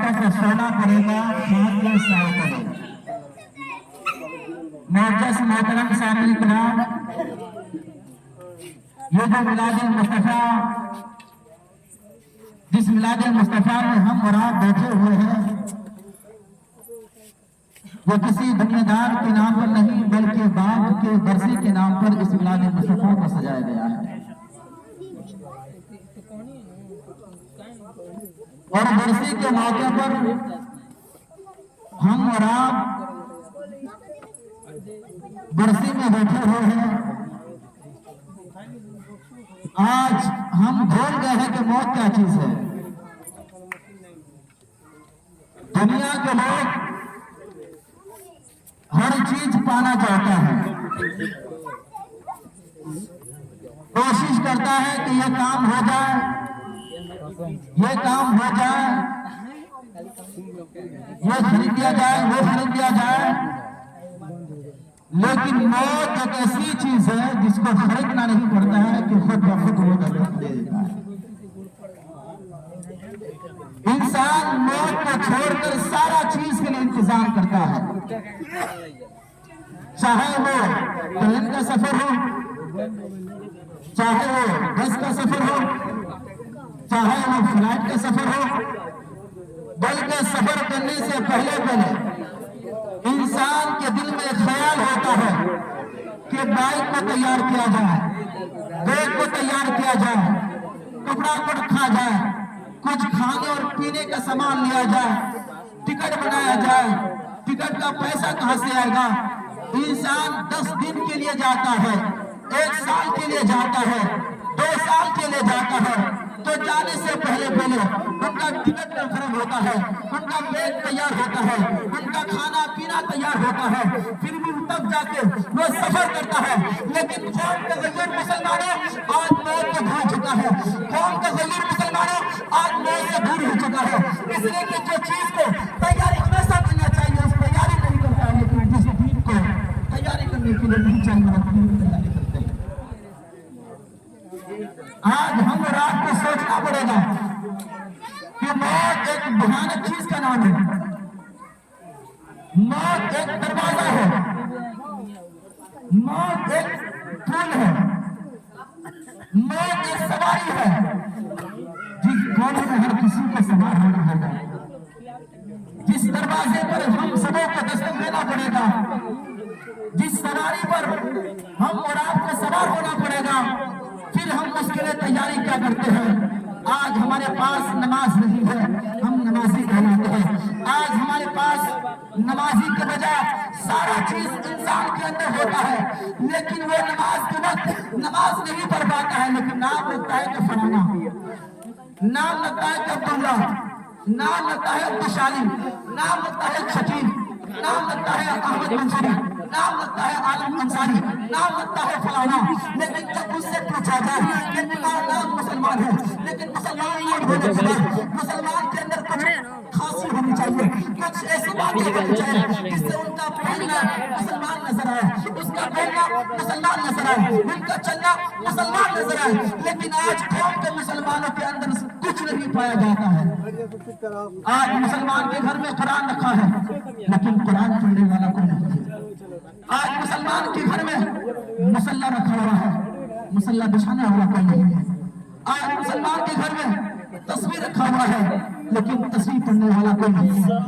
से सोना पड़ेगा, हाथ में साया पड़ेगा। मोहतरम मोहतरम सामने इकराम, ये जो मिलाद मुस्तफा, जिस मिलाद मुस्तफा में हम और आप बैठे हुए हैं, वो किसी दुनियादार के नाम पर नहीं बल्कि बाप के बरसी के नाम पर इस मिलाद मुस्तफा को सजाया गया है। और बरसी के मौके पर हम और आप बरसी में बैठे हुए हैं। आज हम भूल गए हैं कि मौत क्या चीज है। दुनिया के लोग हर चीज पाना चाहता है, कोशिश करता है कि यह काम हो जाए, ये काम हो जाए, ये खरीद दिया जाए, वो खरीद दिया जाए। लेकिन मौत एक ऐसी चीज है जिसको खरीदना नहीं पड़ता है कि खुद ब खुद वो दस्तक दे देता है। इंसान मौत को छोड़कर सारा चीज के लिए इंतजार करता है, चाहे वो ट्रेन का सफर हो, चाहे वो बस का सफर हो, चाहे वो फ्लाइट का सफर हो। बल्कि सफर करने से पहले इंसान के दिल में ख्याल होता है कि बाइक को तैयार किया जाए, बैग को तैयार किया जाए, कपड़ा को रखा जाए, कुछ खाने और पीने का सामान लिया जाए, टिकट बनाया जाए। टिकट का पैसा कहां से आएगा? इंसान 10 दिन के लिए जाता है, 1 साल के लिए जाता है, 2 साल के लिए जाता है। तो जाने से पहले उनका टिकट कंफर्म होता है, उनका बैग तैयार होता है, उनका खाना पीना तैयार होता है, फिर भी तब जाके वो सफर करता है। लेकिन कौम का गैर मुसलमानों आज मौत को भूल चुका है, कौम का गैर मुसलमानों आज मौत से दूर हो चुका है। इसलिए कि जो चीज को तैयारी हमेशा करना चाहिए उस तैयारी नहीं करता है, लेकिन जिस चीज को तैयारी करने के लिए नहीं चाहिए तैयारी करते हैं। आज हम और आपको सोचना पड़ेगा कि मौत एक भयानक चीज का नाम है। मौत एक दरवाजा है, मौत एक पुल है, मौत एक सवारी है जिस घोड़े में हर किसी को सवार होना होगा, जिस दरवाजे पर हम सबों को दस्तक देना पड़ेगा, जिस सवारी पर हम और आपको सवार होना पड़ेगा। फिर हम उसके लिए तैयारी क्या करते हैं? आज हमारे पास नमाज नहीं है, हम नमाजी कहलाते हैं। आज हमारे पास नमाजी के बजाय सारा चीज इंसान के अंदर होता है, लेकिन वो नमाज के वक्त नमाज नहीं पढ़ पाता है। लेकिन नाम लगता है कि फलाना, नाम लगता है कि अब्दुल्ला, नाम लगता है अब्दुशाली, नाम लगता है शकील, नाम लगता है अहमद मंसूरी, नाम लगता है आलम अंसारी, नाम लगता है फलाना। लेकिन जब उससे पूछा जाए कि तुम्हारा नाम मुसलमान है, लेकिन मुसलमान नहीं होने के बाद मुसलमान के अंदर कुछ खासी होनी चाहिए, कुछ ऐसी बातें होनी चाहिए जिससे उनका पहनना मुसलमान नजर आए, उसका बोलना मुसलमान नजर आए, उनका चलना मुसलमान नजर आए। लेकिन आज कौम के मुसलमानों के अंदर कुछ नहीं पाया जाता है। आज मुसलमान के घर में कुरान रखा है, लेकिन कुरान पढ़ने वाला कोई नहीं है। आज मुसलमान के घर में मुसल्ला रखा हुआ है, मुसल्ला बिछाने वाला कोई नहीं है। आज मुसलमान के घर में तस्वीर रखा हुआ है, लेकिन तस्वीर पढ़ने वाला कोई नहीं है।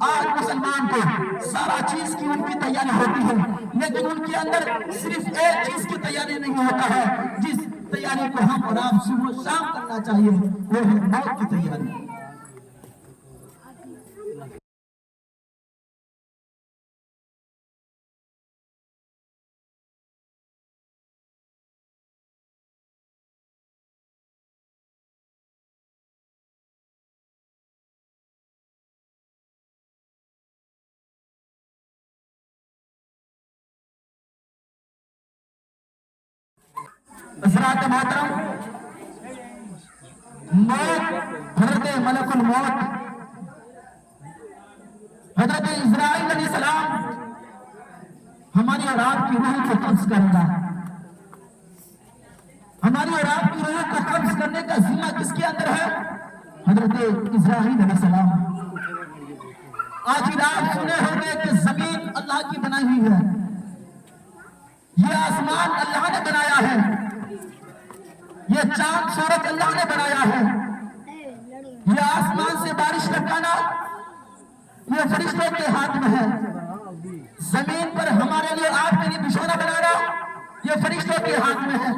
आज मुसलमान को सारा चीज की उनकी तैयारी होती है, लेकिन उनके अंदर सिर्फ एक चीज की तैयारी नहीं होता है, जिस तैयारी को हम और आप सुबह शाम करना चाहिए, वो है मौत की तैयारी। हज़रात मोहतरम, मौत हज़रत मलकुल मौत हज़रत इस्राईल अलैहिस्सलाम हमारी और आपकी रूह को कब्ज करेगा। हमारी और आपकी रूह को कब्ज करने का जिम्मा किसके अंदर है? हज़रत इस्राईल अलैहिस्सलाम। आखिर आप सुने होंगे कि जमीन अल्लाह की बनाई हुई है, ये आसमान अल्लाह ने बनाया है, ये चांद सूरज अल्लाह ने बनाया है, ये आसमान से बारिश टपकाना ये फरिश्तों के हाथ में है, जमीन पर हमारे लिए आपके लिए बिछौना बनाना ये फरिश्तों के हाथ में है,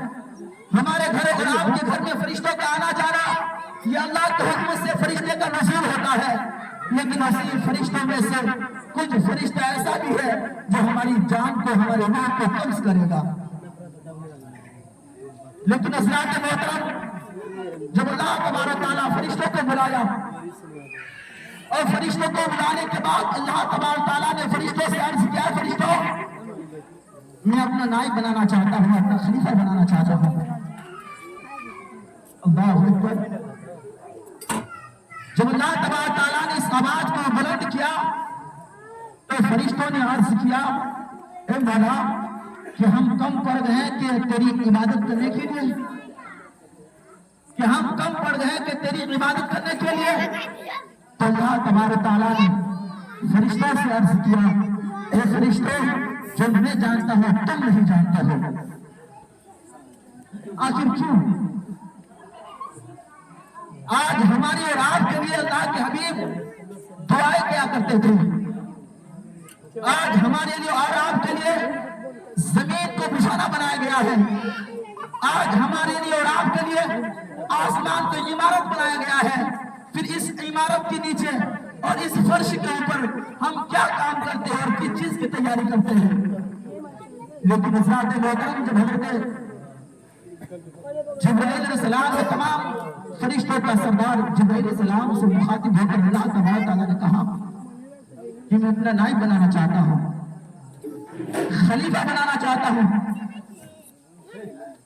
हमारे घरों और आपके घर में फरिश्तों का आना जाना ये अल्लाह के हुक्म से फरिश्ते का नज़ूल होता है। लेकिन उसी फरिश्तों में से कुछ फरिश्ता ऐसा भी है जो हमारी जान को, हमारे रूह को कब्ज करेगा। लेकिन हज़रात मोहतरम, जब अल्लाह तबारक तआला फरिश्तों को बुलाया और फरिश्तों को बुलाने के बाद अल्लाह तबारक तआला ने फरिश्तों से अर्ज किया, फरिश्तों मैं अपना नाइब बनाना चाहता हूँ, अपना खलीफा बनाना चाहता हूँ। अल्लाहु अकबर। जब अल्लाह तबारक तआला ने इस आवाज को बुलंद किया तो फरिश्तों ने अर्ज किया, ए मौला कि हम कम पड़ गए कि तेरी इबादत करने के लिए, कि हम कम पड़ गए कि तेरी इबादत करने के लिए। तो अल्लाह तबारक तआला ने फरिश्तों से अर्ज किया, ए फरिश्तों जो मैं जानता हूं तुम नहीं जानते हो। आखिर क्यों? आज हमारी और आपके लिए अल्लाह के हबीब दुआएं क्या करते थे। आज हमारे लिए और आपके लिए जमीन को बिछौना बनाया गया है, आज हमारे लिए और आपके लिए आसमान को इमारत बनाया गया है। फिर इस इमारत के नीचे और इस फर्श के ऊपर हम क्या काम करते हैं और किस चीज की तैयारी करते हैं। लेकिन हज़रात मोहतरम, जब हज़रत जिब्राइल अलैहिस्सलाम से तमाम फरिश्तों का सरदार जिब्राइल अलैहिस्सलाम से मुखातिब होकर अल्लाह तबारक तआला ने कहा कि मैं अपना नाइब बनाना चाहता हूँ, खलीफा बनाना चाहता हूँ।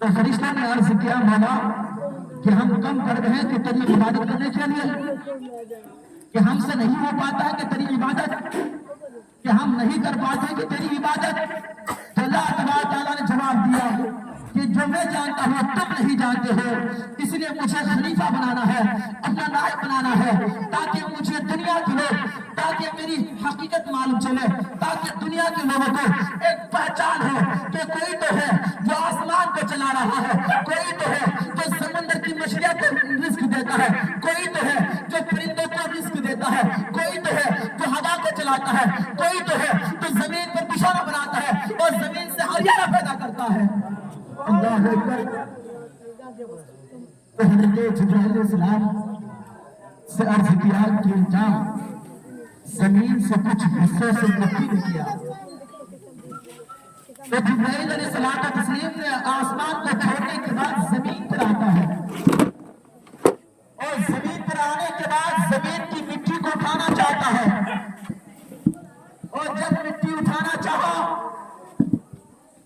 तो फरिश्तों ने अर्ज किया, मौला कि हम कम कर गए हैं कि तेरी इबादत करने के लिए, कि हमसे नहीं हो पाता है कि तेरी इबादत, कि हम नहीं कर पाते कि तेरी इबादत। तो अल्लाह तबारक तआला ने जवाब दिया कि जो मैं जानता हूँ तुम नहीं जानते हो, इसलिए मुझे खलीफा बनाना है, अपना नायब बनाना है, ताकि मुझे दुनिया के लोग, ताकि मेरी हकीकत मालूम चले, ताकि दुनिया के लोगों को एक पहचान हो कि कोई तो है जो आसमान को चला रहा है, कोई तो है जो समंदर की मछलियां को रिस्क देता है, कोई तो है जो परिंदों को रिस्क देता है, कोई तो है जो हवा को चलाता है, कोई तो है जो जमीन पर बिछौना बनाता है और जमीन से हरियाणा पैदा करता है। अल्लाह अकबर। तो हज़रत जिब्राइल अलैहिस्सलाम से अर्ज किया कि जा जमीन से कुछ हिस्सों से मिट्टी निकला। तो जिब्राइल अलैहिस्सलाम का तस्लीम ने आसमान को छोड़ने के बाद जमीन पर आता है और जमीन पर आने के बाद जमीन की मिट्टी को उठाना चाहता है, और जब मिट्टी उठाना चाहा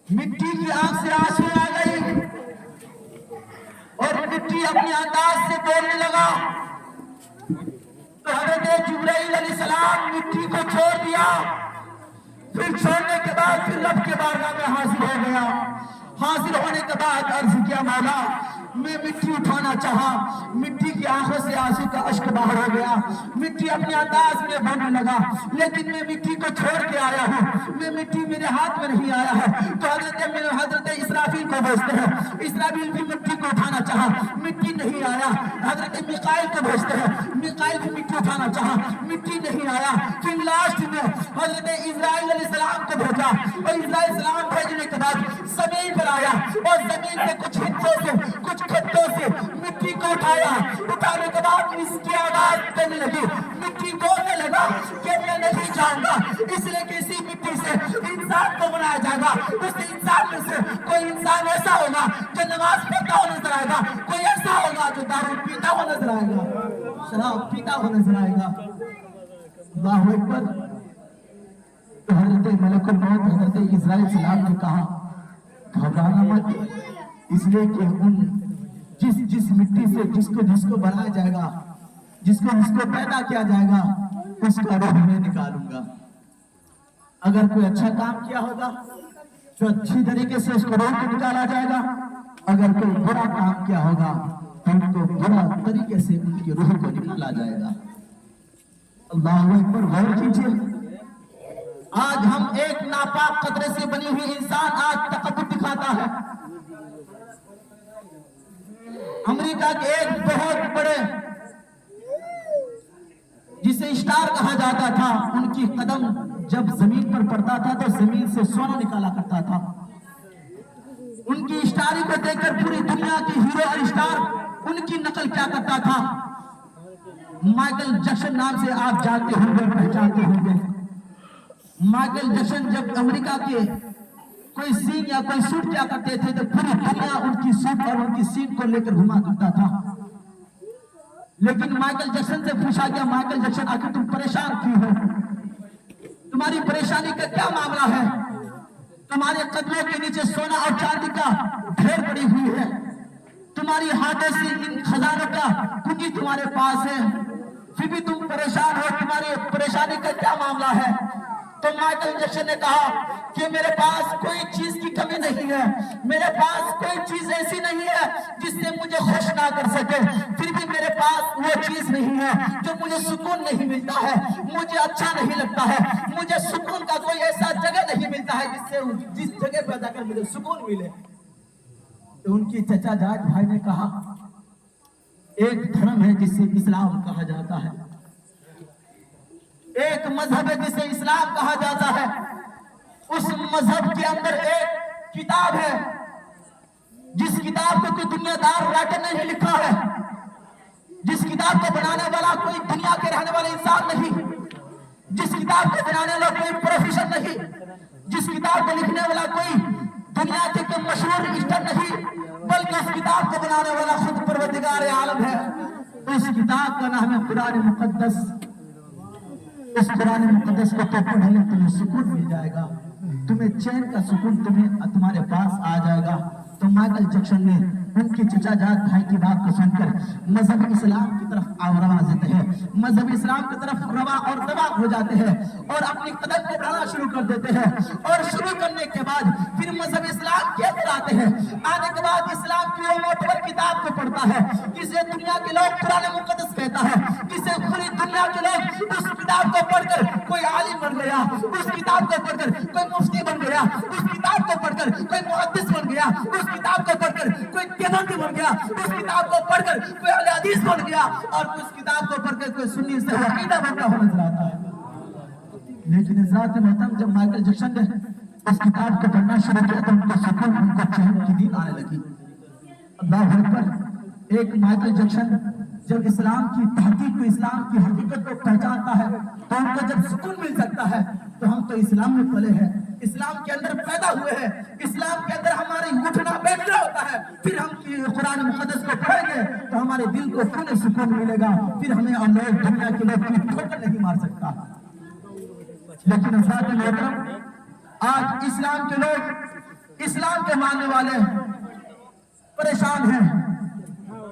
मिट्टी की आंख से आंसू आ गई और मिट्टी अपने अंदाज से बोलने लगा। तो हज़रत जिब्राइल अलैहिस्सलाम मिट्टी को छोड़ दिया, फिर छोड़ने के बाद फिर रब के बारगाह में हाजिर हो गया। हाजिर होने के बाद अर्ज किया, मौला मैं मिट्टी उठाना चाहा, मिट्टी की आंखों से आंसू का अश्क बाहर हो गया, मिट्टी अपने अंदाज में बोलने लगा, लेकिन मैं मिट्टी को छोड़ के आया हूँ, मैं मिट्टी मेरे हाथ में नहीं आया है। तो हजरत इसराफील को भेजते हैं, इसराफील भी मिट्टी को उठाना चाहा, मिट्टी नहीं आया। हजरत मिकाइल को भेजते हैं, मिकाइल भी मिट्टी उठाना चाहा, मिट्टी नहीं आया। फिर लास्ट में हजरत इस्राइल अलैहिस्सलाम को भेजा और इस्राइल अलैहिस्सलाम भेजने के बाद जमीन पर आया और जमीन से कुछ हिस्सों से, कुछ खड्डों से मिट्टी को उठाया। उठाने के बाद इसकी आवाज करने लगी, मिट्टी बोलने लगा कि मैं नहीं जाऊंगा, इसलिए कि इसी मिट्टी से इंसान को बनाया जाएगा। उस इंसान में से कोई इंसान ऐसा होगा जो नमाज पढ़ता हुआ नजर आएगा, कोई ऐसा होगा जो दारू पीता हुआ नजर आएगा, शराब पीता हुआ नजर आएगा। अल्लाहु अकबर। तो हजरत मलकुल मौत हजरत इस्राइल सलाम ने कहा, घबराना मत, इसलिए कि उन जिस मिट्टी से जिसको बनाया जाएगा, जिसको पैदा किया जाएगा, उसका रूह मैं निकालूंगा। अगर कोई अच्छा काम किया होगा तो अच्छी तरीके से उसको रूह को निकाला जाएगा, अगर कोई बुरा काम किया होगा तो उनको बुरा तरीके से उनकी रूह को निकाला जाएगा। अल्लाह अकबर, गौर कीजिए, आज हम एक नापाक कतरे से बनी हुई इंसान आज तकद्दुस दिखाता है। अमेरिका के एक बहुत बड़े जिसे स्टार कहा जाता था, उनकी कदम जब जमीन पर पड़ता था तो जमीन से सोना निकाला करता था। उनकी स्टारी को देखकर पूरी दुनिया के हीरो और स्टार उनकी नकल क्या करता था। माइकल जैक्सन नाम से आप जानते होंगे, पहचानते होंगे। माइकल जैक्सन जब अमेरिका के कोई सीन या कोई शूट क्या करते थे तो पूरी दुनिया उनकी शूट और उनकी सीन को लेकर घुमा करता था। लेकिन माइकल जैक्सन से पूछा गया, माइकल जैक्सन आखिर तुम परेशान क्यों हो? तुम्हारी परेशानी का क्या मामला है? तुम्हारे कदमों के नीचे सोना और चांदी का ढेर पड़ी हुई है, तुम्हारी हाथों से इन खजानों का कुंजी तुम्हारे पास है, फिर भी तुम परेशान हो, तुम्हारी परेशानी का क्या मामला है? तो माइकल जैक्सन ने कहा कि मेरे पास कोई चीज की कमी नहीं है, मेरे पास कोई चीज ऐसी नहीं है जिससे मुझे खुश ना कर सके, फिर भी मेरे पास वो चीज नहीं है जो मुझे सुकून नहीं मिलता है, मुझे अच्छा नहीं लगता है, मुझे सुकून का कोई ऐसा जगह नहीं मिलता है जिस जगह पर जाकर मुझे सुकून मिले। तो उनकी चचा जाट भाई ने कहा, एक धर्म है जिसे इस्लाम कहा जाता है, एक मजहब है जिसे इस्लाम कहा जाता है, उस मजहब के अंदर एक किताब है जिस किताब को कोई दुनियादार राइटर ने लिखा है, जिस किताब को बनाने वाला कोई दुनिया के रहने वाला इंसान नहीं, जिस किताब को बनाने वाला कोई प्रोफेसर नहीं, जिस किताब को लिखने वाला कोई दुनिया के कोई मशहूर स्टार नहीं, बल्कि उस किताब को बनाने वाला खुद परवरदिगार आलम है। उस किताब का नाम है कुरान मुकद्दस। इस कुरान मुकद्दस को तो पढ़ने तुम्हें सुकून मिल जाएगा, तुम्हें चैन का सुकून तुम्हारे पास आ जाएगा। तो माइकल जैक्सन ने उनके चचा जाट भाई की बात को सुनकर मजहब इस्लाम की तरफ रवा देते हैं, मजहब इस्लाम की तरफ रवा और दवा हो जाते हैं और अपनी कदम को बढ़ाना शुरू कर देते हैं। और शुरू करने के बाद फिर मजहब इस्लाम के अंदर आते हैं। आने के बाद इस्लाम की वो मोटवर किताब को पढ़ता है जिसे दुनिया के लोग कुरान मुकद्दस कहता है, जिसे पूरी दुनिया के लोग उस किताब को पढ़कर कोई आलिम बन गया, उस किताब को पढ़कर कोई मुफ्ती बन गया, उस किताब को पढ़कर कोई मुहद्दिस बन गया, उस किताब को पढ़कर कोई देवबंदी बन गया, उस किताब को पढ़कर कोई अहले हदीस बन गया और उस किताब को पढ़कर कोई सुन्नी से अकीदा बनता हुआ नजर आता है। लेकिन हज़रात मोहतरम, जब माइकल जैक्सन ने उस किताब को पढ़ना शुरू किया तो उनको सुकून, उनको चैन की नींद आने लगी। अल्लाह अकबर। एक माइकल जैक्सन जब इस्लाम की तहकीक को, इस्लाम की हकीकत को पहचानता है तो उनको जब सुकून मिल सकता है। तो हम तो इस्लाम में पले हैं, इस्लाम के अंदर पैदा हुए हैं, इस्लाम के अंदर हमारे उठना बैठना होता है, फिर हम कुरान मुकद्दस को पढ़ेंगे तो हमारे दिल को पूर्ण सुकून मिलेगा, फिर हमें और लोग दुनिया के लोग कोई ठोकर नहीं मार सकता। लेकिन हज़रात मोहतरम, आज इस्लाम के लोग, इस्लाम के मानने वाले परेशान हैं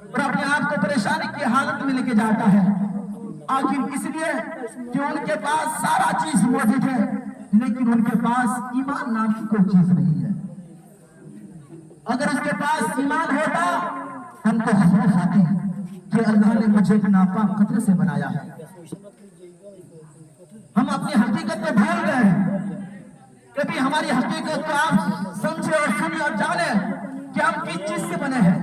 और अपने आप को परेशानी की हालत में लेके जाता है। आखिर इसलिए कि उनके पास सारा चीज मौजूद है लेकिन उनके पास ईमान नाम की कोई चीज नहीं है। अगर उसके पास ईमान होता उनको खौफ आती कि अल्लाह ने मुझे एक नापाक कतरे से बनाया है। हम अपनी हकीकत को भूल गए हैं। कभी हमारी हकीकत को आप समझे और सुने और जाने कि हम किस चीज से बने हैं।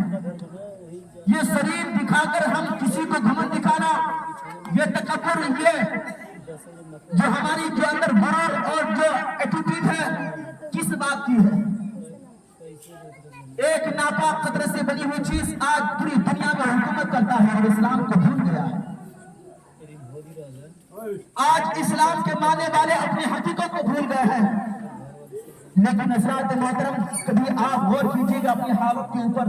ये शरीर दिखाकर हम किसी को घमंड दिखाना, ये तकब्बुर, ये जो हमारी जो अंदर गुरूर और जो एटीट्यूड है, किस बात की है? एक नापाक कतरे से बनी हुई चीज आज पूरी दुनिया में हुकूमत करता है और इस्लाम को भूल गया है। आज इस्लाम के मानने वाले अपनी हकीकत को भूल गए हैं। लेकिन हज़रात मोहतरम, कभी आप गौर कीजिएगा अपनी हालत के ऊपर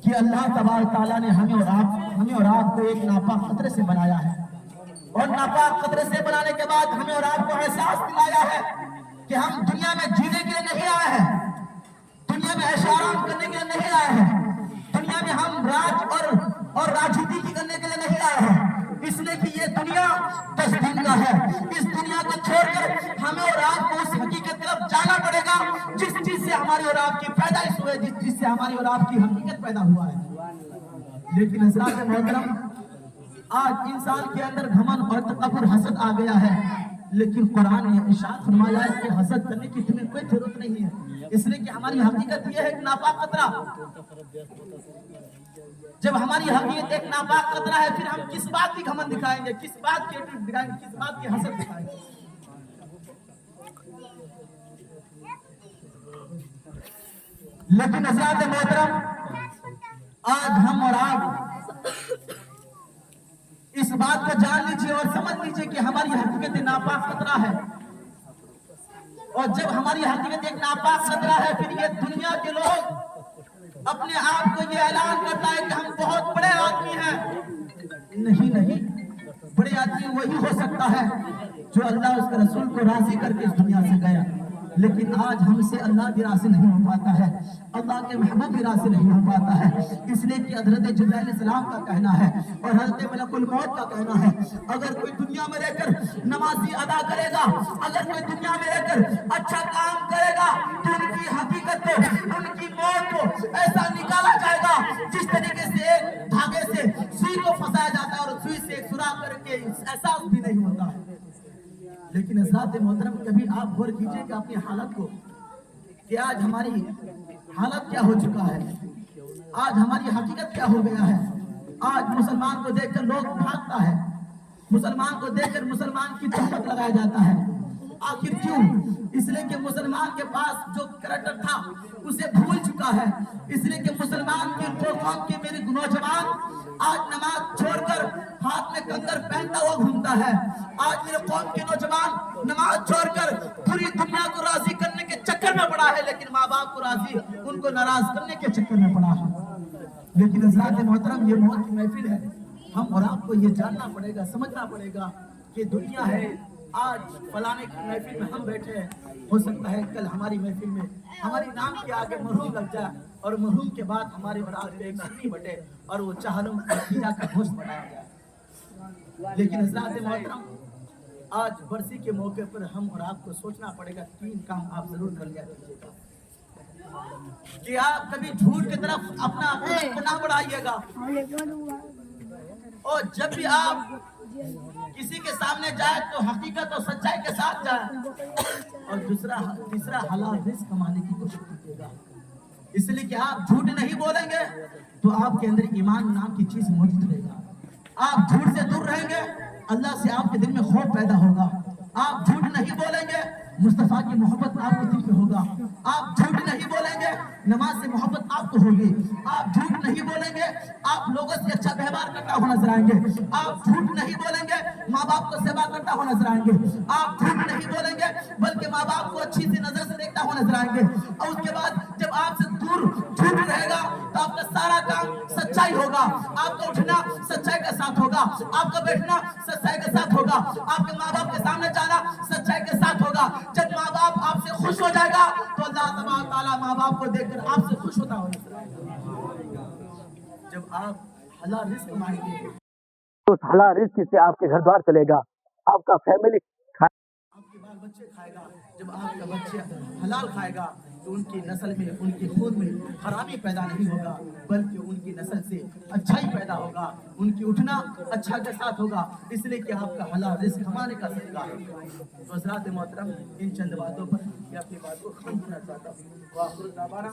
कि अल्लाह तबारक तआला ने हमें और आपको एक नापाक कतरे से बनाया है और नापाक कतरे से बनाने के बाद हमें और आपको एहसास दिलाया है कि हम दुनिया में जीने के लिए नहीं आए हैं, दुनिया में ऐश आराम करने के लिए नहीं आए हैं, दुनिया में हम राज और राजनीति करने के लिए नहीं आए हैं। इसलिए कि ये दुनिया 10 दिन का है। इस दुनिया को छोड़कर हमें और आपको उस हकीकत की तरफ जाना पड़ेगा जिस चीज से हमारी और आपकी पैदाइश हुई, जिस चीज से हमारी और आपकी हकीकत पैदा हुआ है। लेकिन हज़रात मोहतरम, آج انسان کے اندر گھمن اور تکبر حسد آ گیا ہے، لیکن قرآن نے ارشاد فرمایا ہے کہ حسد کرنے کی تمہیں کوئی ضرورت نہیں ہے، اس لیے کہ ہماری حقیقت یہ ہے کہ ناپاک قطرہ، جب ہماری حقیقت ایک ناپاک قطرہ ہے پھر ہم کس بات کی گھمن دکھائیں گے، کس بات کی ایٹیٹیوڈ دکھائیں گے، کس بات کی حسد دکھائیں گے؟ لیکن حضرات محترم، آج ہم اور آپ اس بات کو جان لیجئے اور سمجھ لیجئے کہ ہماری حقیقت ناپاک قطرہ ہے، اور جب ہماری حقیقت ایک ناپاک قطرہ ہے پھر یہ دنیا کے لوگ اپنے آپ کو یہ اعلان کرتا ہے کہ ہم بہت بڑے آدمی ہیں۔ نہیں، بڑے آدمی وہی ہو سکتا ہے جو اللہ اس کے رسول کو راضی کر کے اس دنیا سے گیا، لیکن آج ہم سے اللہ بھی راضی نہیں ہو پاتا ہے، اللہ کے محبوب بھی راضی نہیں ہو پاتا ہے، اس لیے کہ حضرت جبرائیل علیہ السلام کا کہنا ہے اور حضرت ملک الموت کا کہنا ہے، اگر کوئی دنیا میں رہ کر نمازی ادا کرے گا، اگر کوئی دنیا میں رہ کر اچھا کام کرے گا تو ان کی حقیقت کو، ان کی موت کو ایسا نکالا جائے گا جس طریقے سے ایک دھاگے سے سوئی کو پھنسایا جاتا ہے اور سوئی سے ایک سوراخ کر کے احساس بھی نہیں ہوتا ہے۔ لیکن حضرات محترم، کبھی آپ غور کیجئے کہ اپنی حالت کو، کہ آج ہماری حالت کیا ہو چکا ہے، آج ہماری حقیقت کیا ہو گیا ہے۔ آج مسلمان کو دیکھ کر لوگ بھاگتا ہے، مسلمان کو دیکھ کر مسلمان کی تہمت لگایا جاتا ہے، آخر کیوں؟ اس لیے کہ مسلمان کے پاس جو کریکٹر تھا اسے بھول چکا ہے، اس لیے کہ مسلمان کی قوم کے میرے نوجوان آج نماز چھوڑ کر ہاتھ میں کنگن پہنتا ہوا گھومتا ہے، آج میرے قوم کے نوجوان نماز چھوڑ کر پوری دنیا کو راضی کرنے کے چکر میں پڑا ہے، لیکن ماں باپ کو راضی ان کو ناراض کرنے کے چکر میں پڑا ہے۔ لیکن حضرات محترم، یہ موت کی محفل ہے، ہم اور آپ کو یہ جاننا پڑے گا، سمجھنا پڑے گا کہ دنیا ہے، آج فلانے کی محفل میں ہم بیٹھے ہیں، ہو سکتا ہے کل ہماری محفل میں ہماری نام کے آگے مرحوم لگ جائے اور مرحوم کے بعد ہمارے برابر ایک سنی بٹے اور وہ چاہلم نتیجہ کا گوشت بنایا جائے۔ لیکن حضرات محترم، آج برسی کے موقع پر ہم اور آپ کو سوچنا پڑے گا، 3 کام آپ ضرور کر لیا کیجیے گا کہ آپ کبھی جھوٹ کی طرف اپنا نہ بڑھائیے گا، اور جب بھی آپ کسی کے سامنے جائے تو حقیقت اور سچائی کے ساتھ جائے، اور تیسرا حلال رزق کمانے کی کوشش کیجیے گا، اس لیے کہ آپ جھوٹ نہیں بولیں گے تو آپ کے اندر ایمان نام کی چیز موجود رہے گا، آپ جھوٹ سے دور رہیں گے، اللہ سے آپ کے دل میں خوف پیدا ہوگا، آپ جھوٹ نہیں بولیں گے، مصطفیٰ کی محبت آپ کے دل میں ہوگا، آپ جھوٹ نہیں بولیں گے، نماز سے محبت آپ کو ہوگی، آپ جھوٹ نہیں بولیں گے، آپ لوگوں سے اچھا ویوہار کرتا ہوا نظر آئیں گے، آپ جھوٹ نہیں بولیں گے، ماں باپ کو سیوا کرتا ہوا نظر آئیں گے، آپ جھوٹ نہیں بولیں گے بلکہ ماں باپ کو اچھی سی نظر سے دیکھتا ہوا نظر آئیں گے، اور اس کے بعد جب آپ سے دور جھوٹ رہے گا تو آپ کا سارا کام سچائی ہوگا، آپ کا اٹھنا سچائی کے ساتھ ہوگا، آپ کا بیٹھنا سچائی کے ساتھ ہوگا، آپ کے ماں باپ کے سامنے جانا سچائی کے ساتھ ہوگا۔ جب ماں باپ آپ سے خوش ہو جائے گا تو اللہ تبارک تعالیٰ ماں باپ کو دیکھ کر آپ سے خوش ہوتا ہوگا۔ جب آپ حلال رزق کمائیں گے تو اس حلال رزق سے آپ کے گھر دوار چلے گا، آپ کا فیملی آپ کے بال بچے کھائے گا، جب آپ کا بچہ حلال کھائے گا تو ان کی نسل میں، ان کی خون میں خرابی پیدا نہیں ہوگا بلکہ ان کی نسل سے اچھائی پیدا ہوگا، ان کی اٹھنا اچھا کے ساتھ ہوگا، اس لیے کہ آپ کا حلال رزق کمانے کا طریقہ ہے۔ تو حضرات محترم، ان چند باتوں پر میں اپنی بات کو ختم کرنا چاہتا ہوں۔ وآخر دعوانا